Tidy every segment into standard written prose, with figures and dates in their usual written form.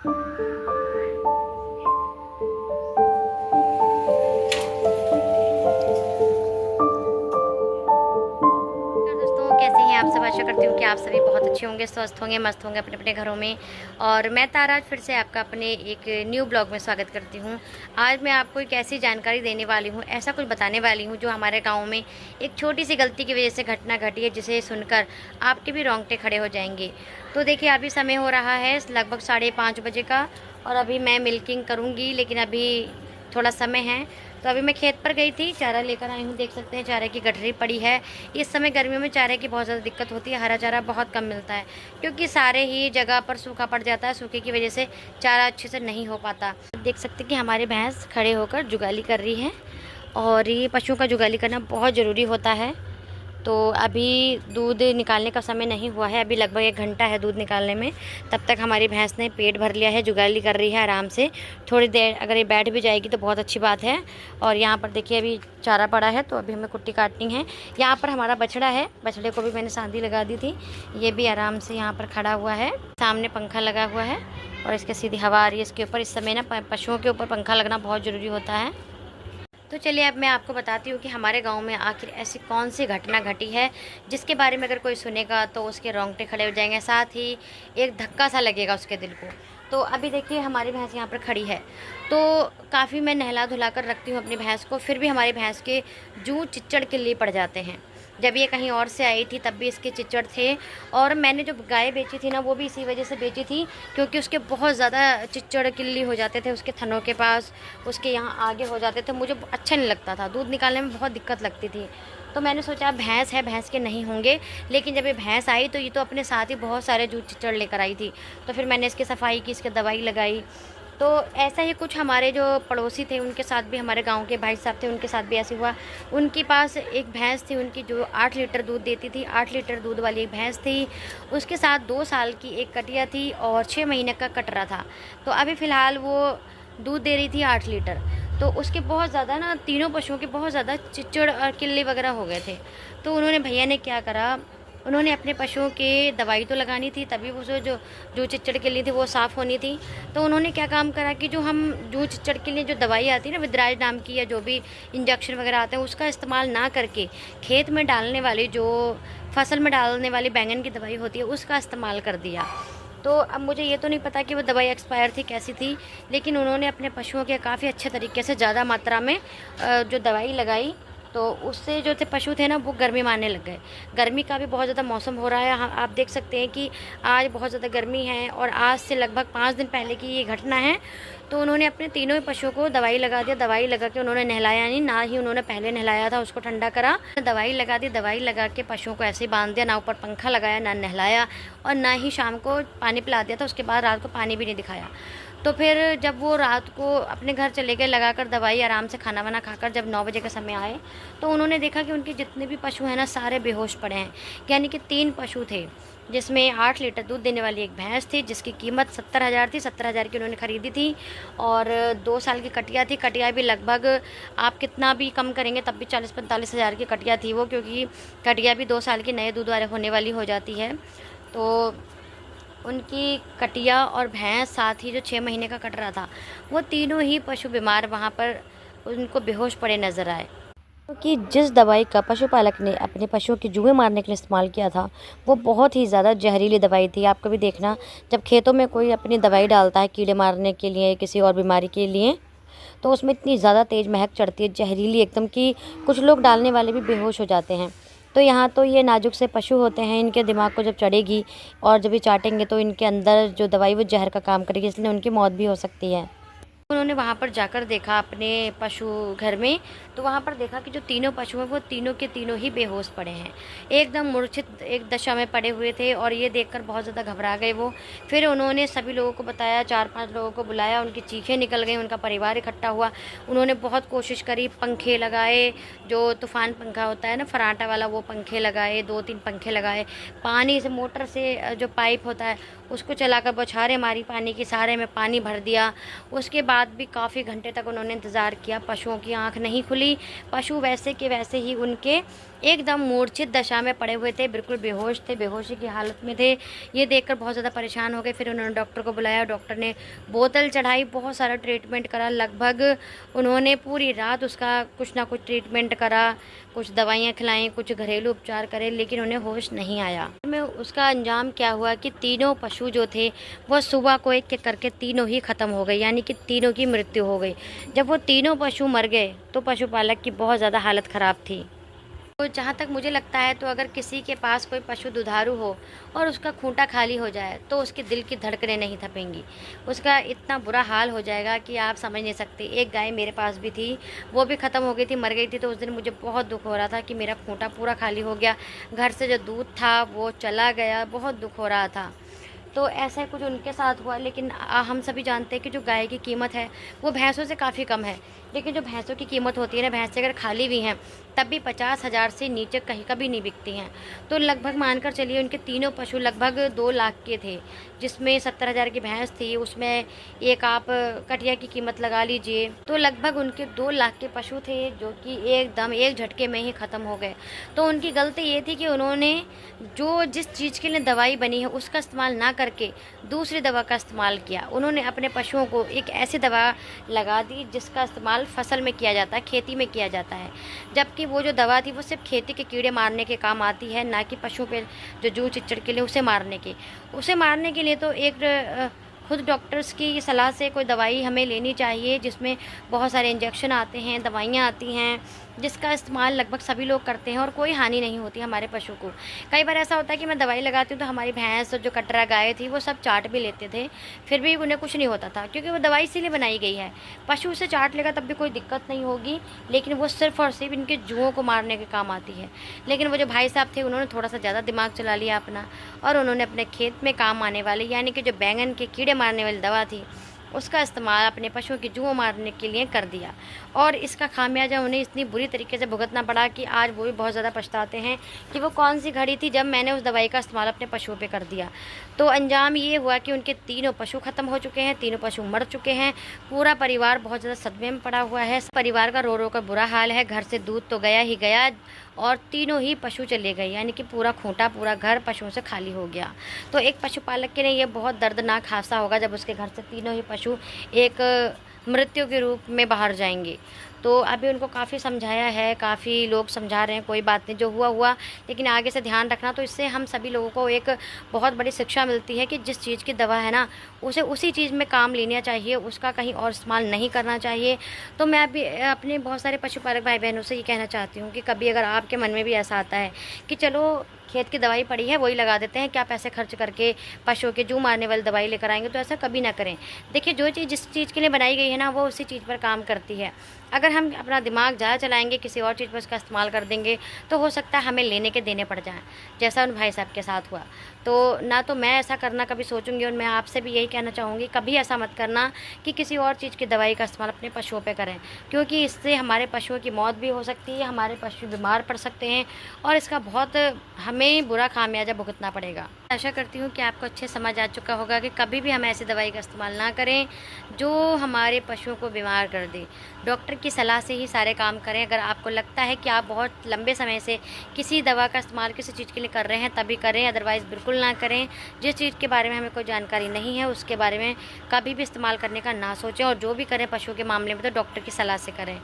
आप सब आशा करती हूँ कि आप सभी बहुत अच्छे होंगे, स्वस्थ होंगे, मस्त होंगे अपने अपने घरों में। और मैं तारा आज फिर से आपका अपने एक न्यू ब्लॉग में स्वागत करती हूँ। आज मैं आपको एक ऐसी जानकारी देने वाली हूँ, ऐसा कुछ बताने वाली हूँ जो हमारे गांव में एक छोटी सी गलती की वजह से घटना घटी है, जिसे सुनकर आपके भी रोंगटे खड़े हो जाएंगे। तो देखिए, अभी समय हो रहा है लगभग 5:30 बजे का, और अभी मैं मिल्किंग करूँगी, लेकिन अभी थोड़ा समय है। तो अभी मैं खेत पर गई थी, चारा लेकर आई हूँ। देख सकते हैं चारे की गठरी पड़ी है। इस समय गर्मियों में चारे की बहुत ज़्यादा दिक्कत होती है, हरा चारा बहुत कम मिलता है, क्योंकि सारे ही जगह पर सूखा पड़ जाता है। सूखे की वजह से चारा अच्छे से नहीं हो पाता। देख सकते हैं कि हमारी भैंस खड़े होकर जुगाली कर रही है, और ये पशुओं का जुगाली करना बहुत ज़रूरी होता है। तो अभी दूध निकालने का समय नहीं हुआ है, अभी लगभग 1 घंटा है दूध निकालने में। तब तक हमारी भैंस ने पेट भर लिया है, जुगाली कर रही है आराम से। थोड़ी देर अगर ये बैठ भी जाएगी तो बहुत अच्छी बात है। और यहाँ पर देखिए अभी चारा पड़ा है, तो अभी हमें कुट्टी काटनी है। यहाँ पर हमारा बछड़ा है, बछड़े को भी मैंने सांधी लगा दी थी। ये भी आराम से यहाँ पर खड़ा हुआ है, सामने पंखा लगा हुआ है और इसके सीधी हवा आ रही है इसके ऊपर। इस समय ना पशुओं के ऊपर पंखा लगना बहुत ज़रूरी होता है। तो चलिए अब मैं आपको बताती हूँ कि हमारे गांव में आखिर ऐसी कौन सी घटना घटी है जिसके बारे में अगर कोई सुनेगा तो उसके रोंगटे खड़े हो जाएंगे, साथ ही एक धक्का सा लगेगा उसके दिल को। तो अभी देखिए हमारी भैंस यहाँ पर खड़ी है, तो काफ़ी मैं नहला धुला कर रखती हूँ अपनी भैंस को, फिर भी हमारी भैंस के जूं चिच्चड़ के लिए पड़ जाते हैं। जब ये कहीं और से आई थी तब भी इसके चिच्चड़ थे, और मैंने जो गाय बेची थी ना वो भी इसी वजह से बेची थी, क्योंकि उसके बहुत ज़्यादा चिच्चड़ किल्ली हो जाते थे उसके थनों के पास, उसके यहाँ आगे हो जाते थे। मुझे अच्छा नहीं लगता था, दूध निकालने में बहुत दिक्कत लगती थी। तो मैंने सोचा भैंस है, भैंस के नहीं होंगे। लेकिन जब ये भैंस आई तो ये तो अपने साथ ही बहुत सारे जूठ चिच्चड़ लेकर आई थी। तो फिर मैंने इसकी सफाई की, इसकी दवाई लगाई। तो ऐसा ही कुछ हमारे जो पड़ोसी थे उनके साथ भी, हमारे गांव के भाई साहब थे उनके साथ भी ऐसे हुआ। उनके पास एक भैंस थी उनकी, जो 8 लीटर दूध देती थी। 8 लीटर दूध वाली एक भैंस थी, उसके साथ 2 साल की एक कटिया थी और 6 महीने का कटरा था। तो अभी फ़िलहाल वो दूध दे रही थी 8 लीटर। तो उसके बहुत ज़्यादा ना, तीनों पशुओं के बहुत ज़्यादा चिच्चड़ और किल्ले वगैरह हो गए थे। तो उन्होंने, भैया ने क्या करा, उन्होंने अपने पशुओं के दवाई तो लगानी थी, तभी वो जो चिच्चड़ के लिए थी वो साफ़ होनी थी। तो उन्होंने क्या काम करा कि जो हम जो चिच्चड़ के लिए जो दवाई आती है ना, विद्राज नाम की, या जो भी इंजेक्शन वगैरह आते हैं, उसका इस्तेमाल ना करके खेत में डालने वाली, जो फसल में डालने वाली बैंगन की दवाई होती है, उसका इस्तेमाल कर दिया। तो अब मुझे ये तो नहीं पता कि वो दवाई एक्सपायर थी, कैसी थी, लेकिन उन्होंने अपने पशुओं के काफ़ी अच्छे तरीके से, ज़्यादा मात्रा में जो दवाई लगाई, तो उससे जो थे पशु थे ना वो गर्मी मारने लग गए। गर्मी का भी बहुत ज़्यादा मौसम हो रहा है। हाँ, आप देख सकते हैं कि आज बहुत ज़्यादा गर्मी है, और आज से लगभग 5 दिन पहले की ये घटना है। तो उन्होंने अपने तीनों ही पशुओं को दवाई लगा दिया। दवाई लगा के उन्होंने नहलाया नहीं, ना ही उन्होंने पहले नहलाया था, उसको ठंडा करा, दवाई लगा दी। दवाई लगा के पशुओं को ऐसे ही बांध दिया, ना ऊपर पंखा लगाया, ना नहलाया, और ना ही शाम को पानी पिला दिया था। उसके बाद रात को पानी भी नहीं दिखाया। तो फिर जब वो रात को अपने घर चले गए लगाकर दवाई, आराम से खाना वाना खाकर, जब 9 बजे का समय आए तो उन्होंने देखा कि उनके जितने भी पशु हैं ना, सारे बेहोश पड़े हैं। यानी कि 3 पशु थे, जिसमें 8 लीटर दूध देने वाली एक भैंस थी, जिसकी कीमत 70,000 थी। 70,000 की उन्होंने ख़रीदी थी। और 2 साल की कटिया थी। कटिया भी लगभग आप कितना भी कम करेंगे तब भी 40-45 हज़ार की कटिया थी वो, क्योंकि कटिया भी 2 साल की नए दूध वाले होने वाली हो जाती है। तो उनकी कटिया और भैंस, साथ ही जो 6 महीने का कट रहा था, वो तीनों ही पशु बीमार वहाँ पर उनको बेहोश पड़े नज़र आए। क्योंकि जिस दवाई का पशुपालक ने अपने पशुओं के जुएँ मारने के लिए इस्तेमाल किया था, वो बहुत ही ज़्यादा जहरीली दवाई थी। आप कभी देखना, जब खेतों में कोई अपनी दवाई डालता है कीड़े मारने के लिए, किसी और बीमारी के लिए, तो उसमें इतनी ज़्यादा तेज़ महक चढ़ती है, जहरीली एकदम, कि कुछ लोग डालने वाले भी बेहोश हो जाते हैं। तो यहाँ तो ये नाजुक से पशु होते हैं, इनके दिमाग को जब चढ़ेगी और जब ये चाटेंगे तो इनके अंदर जो दवाई वो जहर का काम करेगी, इसलिए उनकी मौत भी हो सकती है। उन्होंने वहाँ पर जाकर देखा अपने पशु घर में, तो वहाँ पर देखा कि जो तीनों पशु हैं वो तीनों के तीनों ही बेहोश पड़े हैं, एकदम मूर्छित एक दशा में पड़े हुए थे। और ये देखकर बहुत ज़्यादा घबरा गए वो। फिर उन्होंने सभी लोगों को बताया, 4-5 लोगों को बुलाया, उनकी चीखें निकल गई, उनका परिवार इकट्ठा हुआ। उन्होंने बहुत कोशिश करी, पंखे लगाए, जो तूफ़ान पंखा होता है ना, फराटा वाला, वो पंखे लगाए, 2-3 पंखे लगाए, पानी से, मोटर से जो पाइप होता है उसको चलाकर बौछारें मारी पानी की, सारे में पानी भर दिया। उसके बाद भी काफ़ी घंटे तक उन्होंने इंतज़ार किया, पशुओं की आंख नहीं खुली। पशु वैसे के वैसे ही उनके एकदम मूर्छित दशा में पड़े हुए थे, बिल्कुल बेहोश थे, बेहोशी की हालत में थे। ये देखकर बहुत ज़्यादा परेशान हो गए। फिर उन्होंने डॉक्टर को बुलाया, डॉक्टर ने बोतल चढ़ाई, बहुत सारा ट्रीटमेंट करा। लगभग उन्होंने पूरी रात उसका कुछ ना कुछ ट्रीटमेंट करा, कुछ दवाइयाँ खिलाईं, कुछ घरेलू उपचार करे, लेकिन उन्हें होश नहीं आया। में उसका अंजाम क्या हुआ कि तीनों पशु जो थे वो सुबह को एक एक करके तीनों ही ख़त्म हो गए, यानी कि तीनों की मृत्यु हो गई। जब वो तीनों पशु मर गए तो पशुपालक की बहुत ज़्यादा हालत ख़राब थी। तो जहाँ तक मुझे लगता है, तो अगर किसी के पास कोई पशु दुधारू हो और उसका खूंटा खाली हो जाए तो उसके दिल की धड़कनें नहीं थपेंगी, उसका इतना बुरा हाल हो जाएगा कि आप समझ नहीं सकते। एक गाय मेरे पास भी थी, वो भी ख़त्म हो गई थी, मर गई थी। तो उस दिन मुझे बहुत दुख हो रहा था कि मेरा खूंटा पूरा खाली हो गया, घर से जो दूध था वो चला गया, बहुत दुख हो रहा था। तो ऐसा कुछ उनके साथ हुआ। लेकिन हम सभी जानते हैं कि जो गाय की कीमत है वो भैंसों से काफ़ी कम है। लेकिन जो भैंसों की कीमत होती है ना, भैंसें अगर खाली भी हैं तब भी 50,000 से नीचे कहीं कभी नहीं बिकती हैं। तो लगभग मानकर चलिए उनके तीनों पशु लगभग 2 लाख के थे, जिसमें 70,000 की भैंस थी, उसमें एक आप कटिया की कीमत लगा लीजिए, तो लगभग उनके 2 लाख के पशु थे जो कि एकदम एक झटके में ही ख़त्म हो गए। तो उनकी गलती ये थी कि उन्होंने जो जिस चीज़ के लिए दवाई बनी है उसका इस्तेमाल ना करके दूसरी दवा का इस्तेमाल किया। उन्होंने अपने पशुओं को एक ऐसी दवा लगा दी जिसका इस्तेमाल फसल में किया जाता है, खेती में किया जाता है, जबकि वो जो दवा थी वो सिर्फ खेती के कीड़े मारने के काम आती है, ना कि पशुओं पे जो जूं चिच्चड़ के लिए उसे मारने के लिए। तो एक खुद डॉक्टर्स की सलाह से कोई दवाई हमें लेनी चाहिए, जिसमें बहुत सारे इंजेक्शन आते हैं, दवाइयाँ आती हैं, जिसका इस्तेमाल लगभग सभी लोग करते हैं और कोई हानि नहीं होती हमारे पशु को। कई बार ऐसा होता है कि मैं दवाई लगाती हूँ तो हमारी भैंस और जो कटरा गाय थी वो सब चाट भी लेते थे, फिर भी उन्हें कुछ नहीं होता था, क्योंकि वो दवाई इसीलिए बनाई गई है। पशु उसे चाट लेगा तब भी कोई दिक्कत नहीं होगी, लेकिन वो सिर्फ और सिर्फ इनके जुओं को मारने के काम आती है। लेकिन वो जो भाई साहब थे उन्होंने थोड़ा सा ज़्यादा दिमाग चला लिया अपना, और उन्होंने अपने खेत में काम आने वाली, यानी कि जो बैंगन के कीड़े मारने वाली दवा थी उसका इस्तेमाल अपने पशुओं की जुओं मारने के लिए कर दिया। और इसका खामियाजा उन्हें इतनी बुरी तरीके से भुगतना पड़ा कि आज वो भी बहुत ज़्यादा पछताते हैं कि वो कौन सी घड़ी थी जब मैंने उस दवाई का इस्तेमाल अपने पशुओं पे कर दिया। तो अंजाम ये हुआ कि उनके तीनों पशु ख़त्म हो चुके हैं, तीनों पशु मर चुके हैं। पूरा परिवार बहुत ज़्यादा सदमे में पड़ा हुआ है, परिवार का रो रो कर बुरा हाल है। घर से दूध तो गया ही गया और तीनों ही पशु चले गए, यानी कि पूरा खूंटा, पूरा घर पशुओं से खाली हो गया। तो एक पशुपालक के लिए ये बहुत दर्दनाक हादसा होगा जब उसके घर से तीनों ही पशु एक मृत्यु के रूप में बाहर जाएंगे। तो अभी उनको काफ़ी समझाया है, काफ़ी लोग समझा रहे हैं, कोई बात नहीं, जो हुआ हुआ, लेकिन आगे से ध्यान रखना। तो इससे हम सभी लोगों को एक बहुत बड़ी शिक्षा मिलती है कि जिस चीज़ की दवा है ना, उसे उसी चीज़ में काम लेना चाहिए, उसका कहीं और इस्तेमाल नहीं करना चाहिए। तो मैं अभी अपने बहुत सारे पशुपालक भाई बहनों से ये कहना चाहती हूँ कि कभी अगर आपके मन में भी ऐसा आता है कि चलो खेत की दवाई पड़ी है वही लगा देते हैं, क्या पैसे खर्च करके पशुओं के जू मारने वाली दवाई लेकर आएंगे, तो ऐसा कभी ना करें। देखिए, जो चीज़ जिस चीज़ के लिए बनाई गई है ना, वो उसी चीज़ पर काम करती है। अगर हम अपना दिमाग ज़्यादा चलाएंगे, किसी और चीज़ पर उसका इस्तेमाल कर देंगे, तो हो सकता है हमें लेने के देने पड़ जाएं, जैसा उन भाई साहब के साथ हुआ। तो ना तो मैं ऐसा करना कभी सोचूंगी, और मैं आपसे भी यही कहना चाहूँगी, कभी ऐसा मत करना कि किसी और चीज़ की दवाई का इस्तेमाल अपने पशुओं पे करें, क्योंकि इससे हमारे पशुओं की मौत भी हो सकती है, हमारे पशु बीमार पड़ सकते हैं और इसका बहुत हमें बुरा खामियाजा भुगतना पड़ेगा। आशा करती हूँ कि आपको अच्छे समझ आ चुका होगा कि कभी भी हम ऐसी दवाई का इस्तेमाल ना करें जो हमारे पशुओं को बीमार कर दे। डॉक्टर की सलाह से ही सारे काम करें। अगर आपको लगता है कि आप बहुत लंबे समय से किसी दवा का इस्तेमाल किसी चीज़ के लिए कर रहे हैं तभी करें, अदरवाइज़ बिल्कुल ना करें। जिस चीज़ के बारे में हमें कोई जानकारी नहीं है उसके बारे में कभी भी इस्तेमाल करने का ना सोचें, और जो भी करें पशुओं के मामले में तो डॉक्टर की सलाह से करें।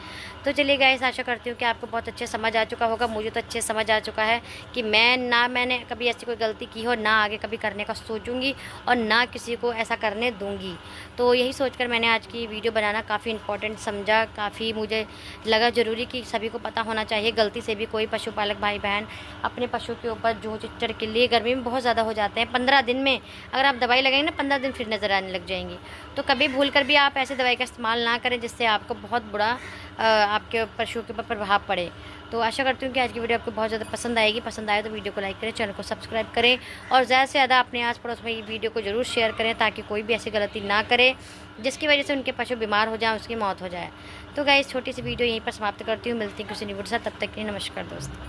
तो चलिए गाइस, आशा करती हूँ कि आपको बहुत अच्छे समझ आ चुका होगा। मुझे तो अच्छे समझ आ चुका है कि मैंने कभी ऐसी कोई गलती की हो, ना आगे कभी करने का सोचूंगी और ना किसी को ऐसा करने दूंगी। तो यही सोचकर मैंने आज की वीडियो बनाना काफ़ी इम्पोर्टेंट समझा, काफ़ी मुझे लगा ज़रूरी कि सभी को पता होना चाहिए। गलती से भी कोई पशुपालक भाई बहन अपने पशु के ऊपर जूं चिच्चड़ के लिए गर्मी में बहुत ज़्यादा हो जाते हैं। 15 दिन में अगर आप दवाई लगाएंगे ना, 15 दिन फिर नज़र आने लग जाएंगी। तो कभी भूल कर भी आप ऐसी दवाई का इस्तेमाल ना करें जिससे आपको बहुत बुरा आपके पशु के ऊपर प्रभाव पड़े। तो आशा करती हूँ कि आज की वीडियो आपको बहुत ज़्यादा पसंद आएगी। पसंद आए तो वीडियो को लाइक करें, चैनल को सब्सक्राइब करें और ज़्यादा से ज़्यादा अपने आस पड़ोस में ये वीडियो को ज़रूर शेयर करें, ताकि कोई भी ऐसी गलती ना करे जिसकी वजह से उनके पशु बीमार हो जाए, उसकी मौत हो जाए। तो गाइस, छोटी सी वीडियो यहीं पर समाप्त करती हूँ। मिलती हूँ किसी न्यू वीडियो के साथ, तब तक के लिए नमस्कार दोस्तों।